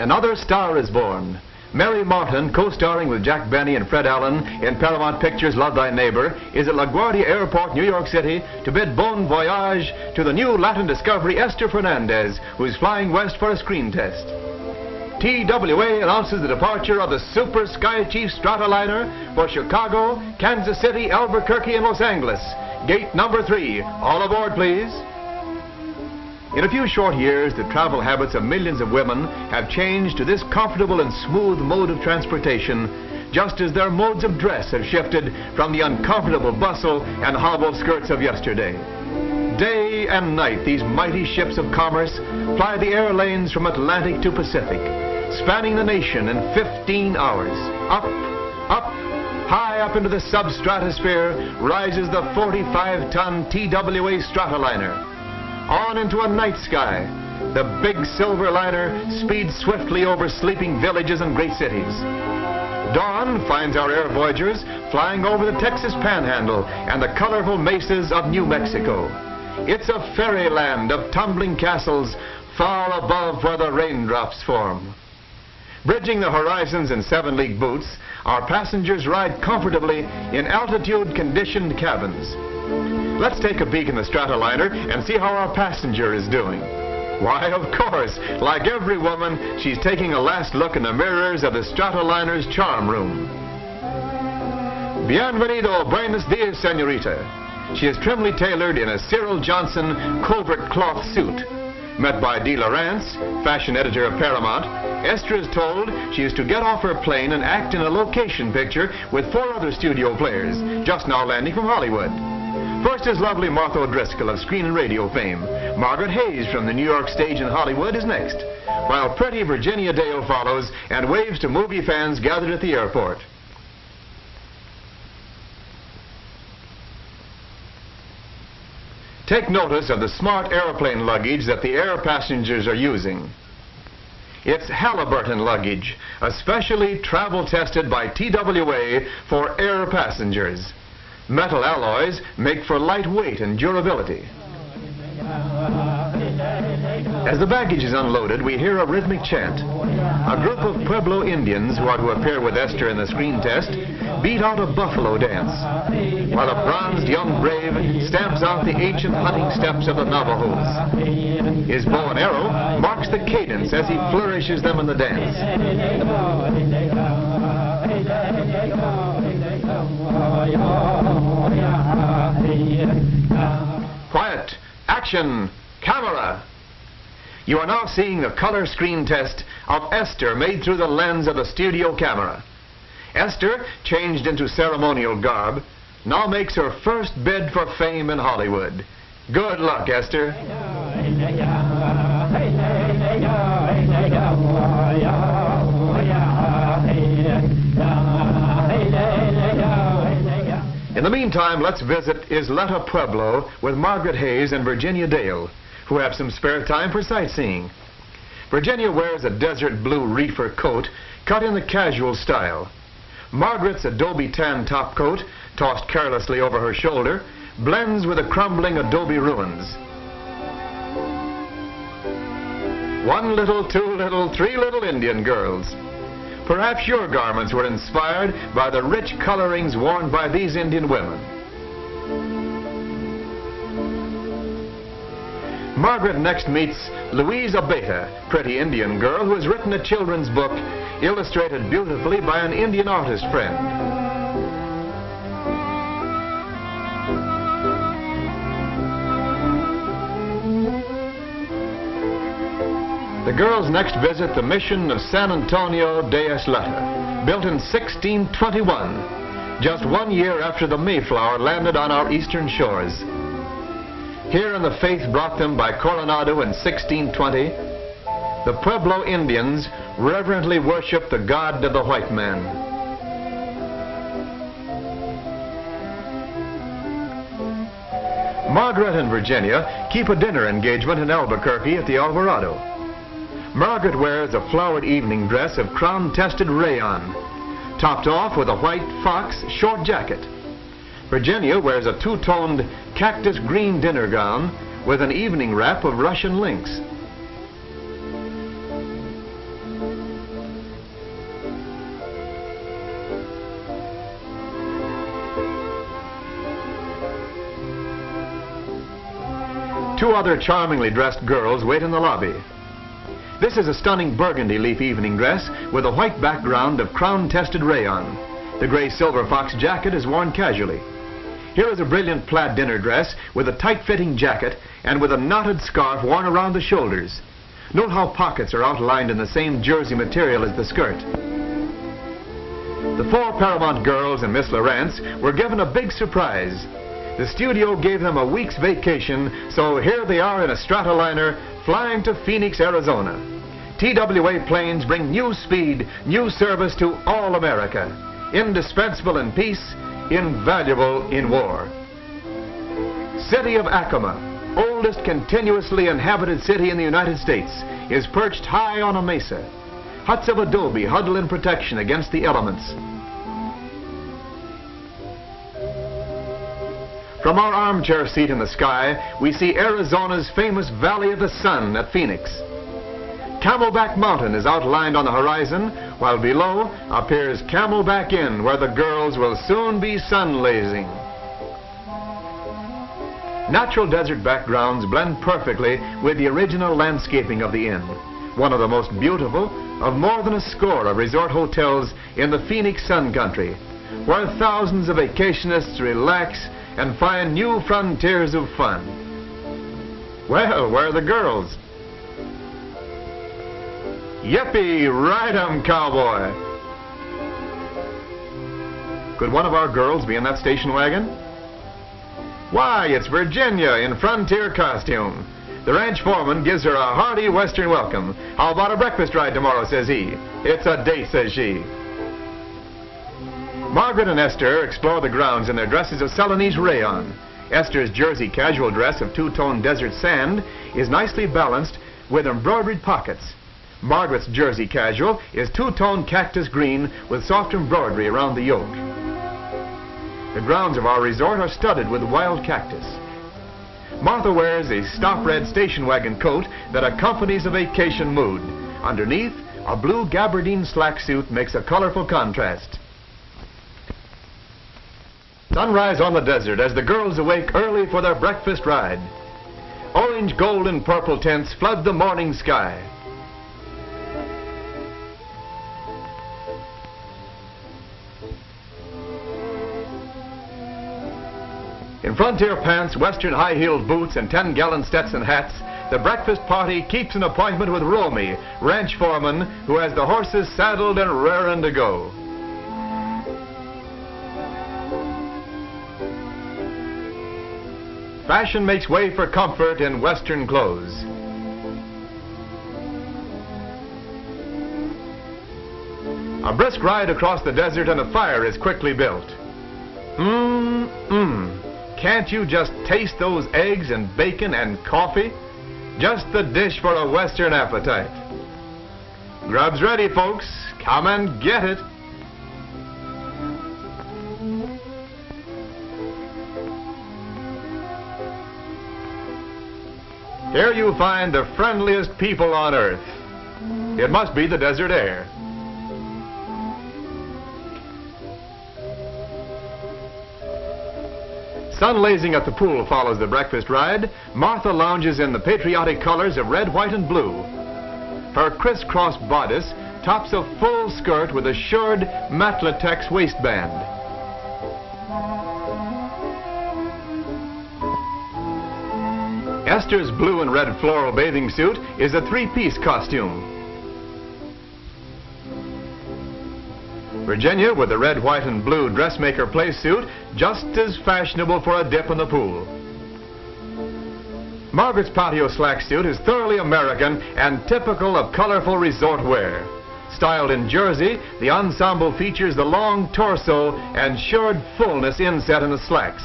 another star is born. Mary Martin, co-starring with Jack Benny and Fred Allen in Paramount Pictures' Love Thy Neighbor, is at LaGuardia Airport, New York City, to bid bon voyage to the new Latin discovery Esther Fernandez, who's flying west for a screen test. TWA announces the departure of the Super Sky Chief Stratoliner for Chicago, Kansas City, Albuquerque, and Los Angeles. Gate number 3. All aboard, please. In a few short years, the travel habits of millions of women have changed to this comfortable and smooth mode of transportation, just as their modes of dress have shifted from the uncomfortable bustle and hobbled skirts of yesterday. Day and night, these mighty ships of commerce ply the air lanes from Atlantic to Pacific, spanning the nation in 15 hours. Up, high up into the substratosphere rises the 45-ton TWA Stratoliner. On into a night sky, the big silver liner speeds swiftly over sleeping villages and great cities. Dawn finds our air voyagers flying over the Texas Panhandle and the colorful mesas of New Mexico. It's a fairyland of tumbling castles far above where the raindrops form. Bridging the horizons in 7-league boots, our passengers ride comfortably in altitude-conditioned cabins. Let's take a peek in the Stratoliner and see how our passenger is doing. Why, of course, like every woman, she's taking a last look in the mirrors of the Stratoliner's charm room. Bienvenido, buenos dias, señorita. She is trimly tailored in a Cyril Johnson covert cloth suit. Met by Dee Lawrence, fashion editor of Paramount, Esther is told she is to get off her plane and act in a location picture with 4 other studio players, just now landing from Hollywood. First is lovely Martha O'Driscoll of screen and radio fame. Margaret Hayes from the New York stage in Hollywood is next, while pretty Virginia Dale follows and waves to movie fans gathered at the airport. Take notice of the smart airplane luggage that the air passengers are using. It's Halliburton luggage, especially travel tested by TWA for air passengers. Metal alloys make for light weight and durability. As the baggage is unloaded, we hear a rhythmic chant. A group of Pueblo Indians who are to appear with Esther in the screen test beat out a buffalo dance, while a bronzed young brave stamps out the ancient hunting steps of the Navajos. His bow and arrow marks the cadence as he flourishes them in the dance. Quiet! Action! Camera! You are now seeing the color screen test of Esther made through the lens of the studio camera. Esther, changed into ceremonial garb, now makes her first bid for fame in Hollywood. Good luck, Esther. In the meantime, let's visit Isleta Pueblo with Margaret Hayes and Virginia Dale, who have some spare time for sightseeing. Virginia wears a desert blue reefer coat cut in the casual style. Margaret's adobe tan top coat, tossed carelessly over her shoulder, blends with the crumbling adobe ruins. 1 little, 2 little, 3 little Indian girls. Perhaps your garments were inspired by the rich colorings worn by these Indian women. Margaret next meets Louise Abeta, pretty Indian girl who has written a children's book illustrated beautifully by an Indian artist friend. The girls next visit the mission of San Antonio de Isleta, built in 1621, just 1 year after the Mayflower landed on our eastern shores. Here in the faith brought them by Coronado in 1620, the Pueblo Indians reverently worship the God of the white man. Margaret and Virginia keep a dinner engagement in Albuquerque at the Alvarado. Margaret wears a flowered evening dress of crown-tested rayon, topped off with a white fox short jacket. Virginia wears a two-toned cactus green dinner gown with an evening wrap of Russian lynx. Two other charmingly dressed girls wait in the lobby. This is a stunning burgundy leaf evening dress with a white background of crown-tested rayon. The gray silver fox jacket is worn casually. Here is a brilliant plaid dinner dress with a tight-fitting jacket and with a knotted scarf worn around the shoulders. Note how pockets are outlined in the same jersey material as the skirt. The four Paramount girls and Miss Lawrence were given a big surprise. The studio gave them a week's vacation, so here they are in a Stratoliner flying to Phoenix, Arizona. TWA planes bring new speed, new service to all America. Indispensable in peace, invaluable in war. City of Acoma, oldest continuously inhabited city in the United States, is perched high on a mesa. Huts of adobe huddle in protection against the elements. From our armchair seat in the sky, we see Arizona's famous Valley of the Sun at Phoenix. Camelback Mountain is outlined on the horizon, while below appears Camelback Inn, where the girls will soon be sunlasing. Natural desert backgrounds blend perfectly with the original landscaping of the inn, one of the most beautiful of more than a score of resort hotels in the Phoenix Sun Country, where thousands of vacationists relax and find new frontiers of fun. Well, where are the girls? Yippee, ride 'em, cowboy! Could one of our girls be in that station wagon? Why, it's Virginia in frontier costume. The ranch foreman gives her a hearty Western welcome. How about a breakfast ride tomorrow, says he. It's a date, says she. Margaret and Esther explore the grounds in their dresses of Celanese rayon. Esther's jersey casual dress of two-tone desert sand is nicely balanced with embroidered pockets. Margaret's jersey casual is two-tone cactus green with soft embroidery around the yoke. The grounds of our resort are studded with wild cactus. Martha wears a stop red station wagon coat that accompanies a vacation mood. Underneath, a blue gabardine slack suit makes a colorful contrast. Sunrise on the desert as the girls awake early for their breakfast ride. Orange, gold, and purple tints flood the morning sky. In frontier pants, Western high-heeled boots, and 10-gallon Stetson hats, the breakfast party keeps an appointment with Romy, ranch foreman, who has the horses saddled and raring to go. Fashion makes way for comfort in Western clothes. A brisk ride across the desert and a fire is quickly built. Can't you just taste those eggs and bacon and coffee? Just the dish for a Western appetite. Grub's ready, folks. Come and get it. Here you find the friendliest people on earth. It must be the desert air. Sunlasing at the pool follows the breakfast ride. Martha lounges in the patriotic colors of red, white, and blue. Her crisscross bodice tops a full skirt with a shirred matlatex waistband. Esther's blue and red floral bathing suit is a three-piece costume. Virginia, with the red, white, and blue dressmaker play suit, just as fashionable for a dip in the pool. Margaret's patio slack suit is thoroughly American and typical of colorful resort wear. Styled in jersey, the ensemble features the long torso and shirred fullness inset in the slacks.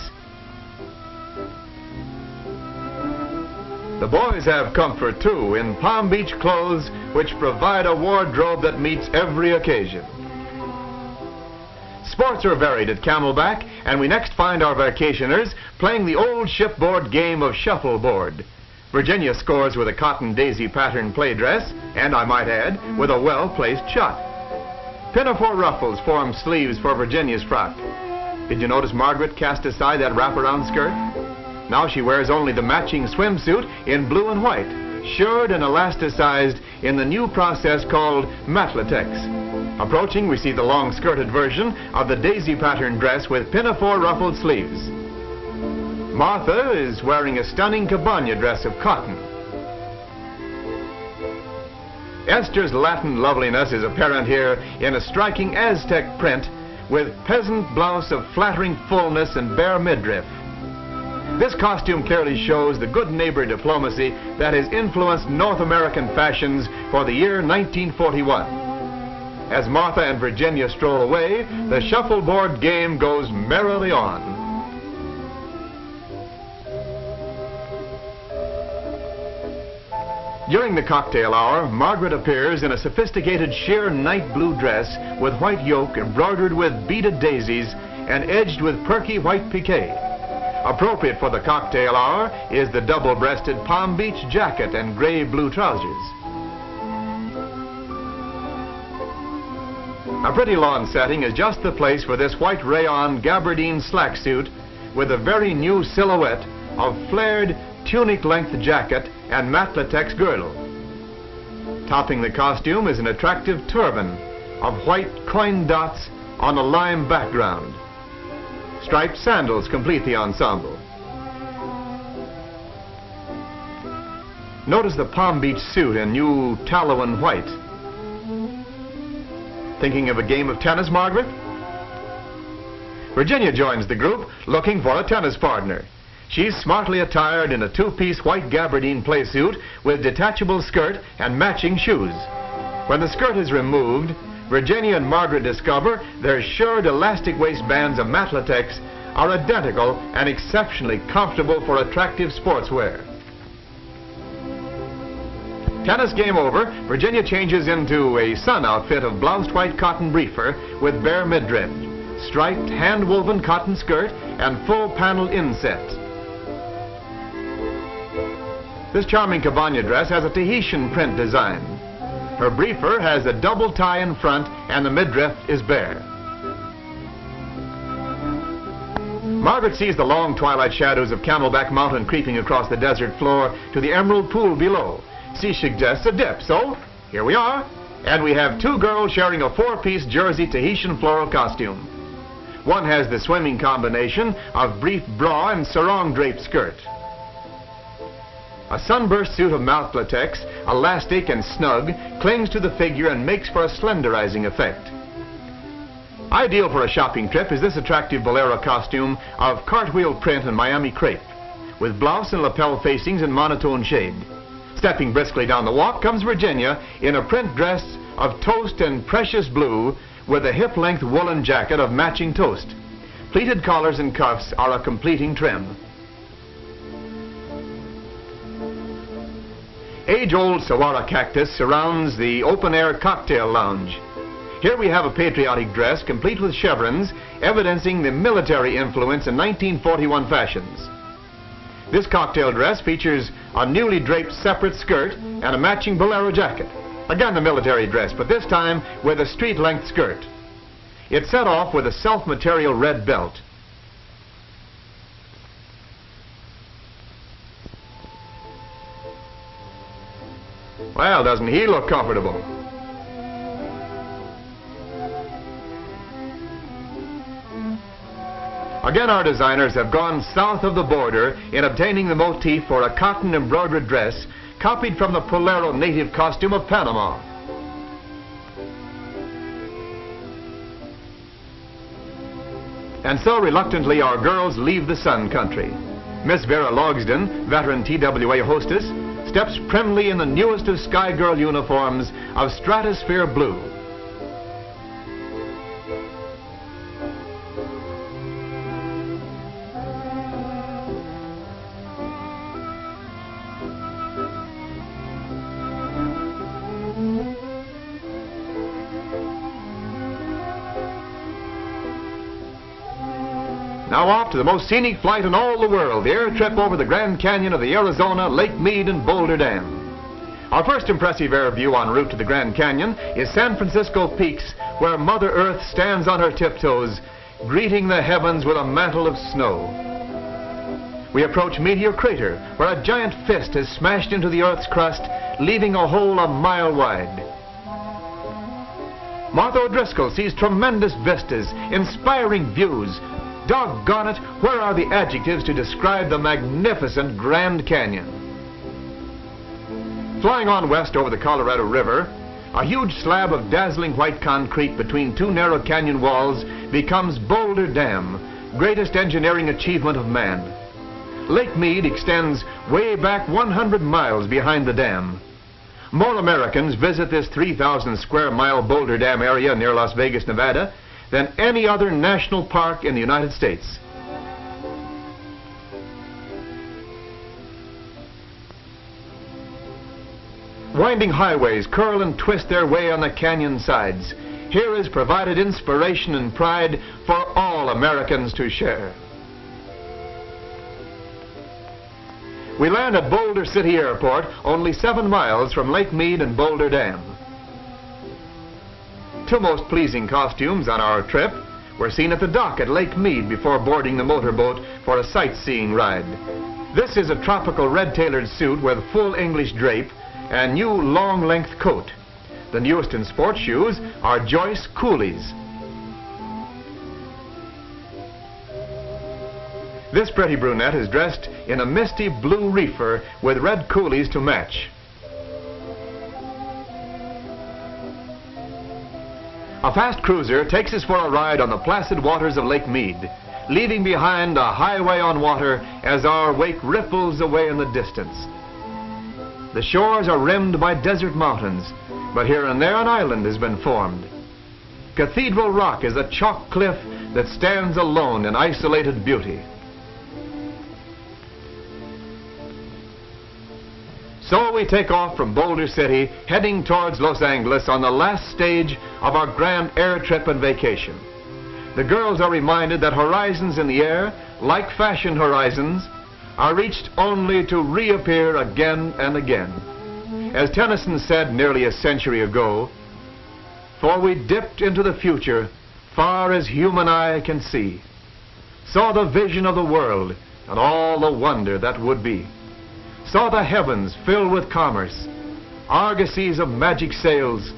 The boys have comfort too in Palm Beach clothes, which provide a wardrobe that meets every occasion. Sports are varied at Camelback, and we next find our vacationers playing the old shipboard game of shuffleboard. Virginia scores with a cotton daisy pattern play dress, and I might add, with a well-placed shot. Pinafore ruffles form sleeves for Virginia's frock. Did you notice Margaret cast aside that wraparound skirt? Now she wears only the matching swimsuit in blue and white, shirred and elasticized in the new process called matlatex. Approaching, we see the long-skirted version of the daisy pattern dress with pinafore ruffled sleeves. Martha is wearing a stunning cabana dress of cotton. Esther's Latin loveliness is apparent here in a striking Aztec print with peasant blouse of flattering fullness and bare midriff. This costume clearly shows the good neighbor diplomacy that has influenced North American fashions for the year 1941. As Martha and Virginia stroll away, the shuffleboard game goes merrily on. During the cocktail hour, Margaret appears in a sophisticated sheer night blue dress with white yoke embroidered with beaded daisies and edged with perky white piqué. Appropriate for the cocktail hour is the double-breasted Palm Beach jacket and gray-blue trousers. A pretty lawn setting is just the place for this white rayon gabardine slack suit with a very new silhouette of flared tunic-length jacket and matlatex girdle. Topping the costume is an attractive turban of white coin dots on a lime background. Striped sandals complete the ensemble. Notice the Palm Beach suit in new tallow and white. Thinking of a game of tennis, Margaret? Virginia joins the group looking for a tennis partner. She's smartly attired in a two-piece white gabardine playsuit with detachable skirt and matching shoes. When the skirt is removed, Virginia and Margaret discover their shirred elastic waistbands of matlatex are identical and exceptionally comfortable for attractive sportswear. Tennis game over, Virginia changes into a sun outfit of bloused white cotton briefer with bare midriff, striped hand-woven cotton skirt, and full panel inset. This charming cabana dress has a Tahitian print design. Her briefer has a double tie in front and the midriff is bare. Margaret sees the long twilight shadows of Camelback Mountain creeping across the desert floor to the emerald pool below. She suggests a dip, so here we are. And we have two girls sharing a four-piece jersey Tahitian floral costume. One has the swimming combination of brief bra and sarong draped skirt. A sunburst suit of matlatex, elastic and snug, clings to the figure and makes for a slenderizing effect. Ideal for a shopping trip is this attractive bolero costume of cartwheel print and Miami crepe, with blouse and lapel facings in monotone shade. Stepping briskly down the walk comes Virginia in a print dress of toast and precious blue with a hip-length woolen jacket of matching toast. Pleated collars and cuffs are a completing trim. Age-old saguaro cactus surrounds the open-air cocktail lounge. Here we have a patriotic dress complete with chevrons, evidencing the military influence in 1941 fashions. This cocktail dress features a newly draped separate skirt and a matching bolero jacket. Again, the military dress, but this time with a street-length skirt. It's set off with a self-material red belt. Well, doesn't he look comfortable? Again, our designers have gone south of the border in obtaining the motif for a cotton embroidered dress copied from the Polero native costume of Panama. And so reluctantly our girls leave the sun country. Miss Vera Logsden, veteran TWA hostess, steps primly in the newest of Sky Girl uniforms of stratosphere blue. Now off to the most scenic flight in all the world, the air trip over the Grand Canyon of the Arizona, Lake Mead, and Boulder Dam. Our first impressive air view en route to the Grand Canyon is San Francisco Peaks, where Mother Earth stands on her tiptoes, greeting the heavens with a mantle of snow. We approach Meteor Crater, where a giant fist has smashed into the Earth's crust, leaving a hole a mile wide. Martha O'Driscoll sees tremendous vistas, inspiring views. Doggone it, where are the adjectives to describe the magnificent Grand Canyon? Flying on west over the Colorado River, a huge slab of dazzling white concrete between two narrow canyon walls becomes Boulder Dam, greatest engineering achievement of man. Lake Mead extends way back 100 miles behind the dam. More Americans visit this 3,000 square mile Boulder Dam area near Las Vegas, Nevada, than any other national park in the United States. Winding highways curl and twist their way on the canyon sides. Here is provided inspiration and pride for all Americans to share. We land at Boulder City Airport, only 7 miles from Lake Mead and Boulder Dam. Two most pleasing costumes on our trip were seen at the dock at Lake Mead before boarding the motorboat for a sightseeing ride. This is a tropical red-tailored suit with full English drape and new long-length coat. The newest in sports shoes are Joyce Coolies. This pretty brunette is dressed in a misty blue reefer with red coolies to match. A fast cruiser takes us for a ride on the placid waters of Lake Mead, leaving behind a highway on water as our wake ripples away in the distance. The shores are rimmed by desert mountains, but here and there an island has been formed. Cathedral Rock is a chalk cliff that stands alone in isolated beauty. So we take off from Boulder City, heading towards Los Angeles on the last stage of our grand air trip and vacation. The girls are reminded that horizons in the air, like fashion horizons, are reached only to reappear again and again. As Tennyson said nearly a century ago, "For we dipped into the future, far as human eye can see, saw the vision of the world and all the wonder that would be. Saw the heavens fill with commerce, argosies of magic sails,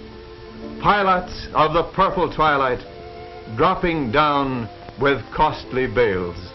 pilots of the purple twilight, dropping down with costly bales."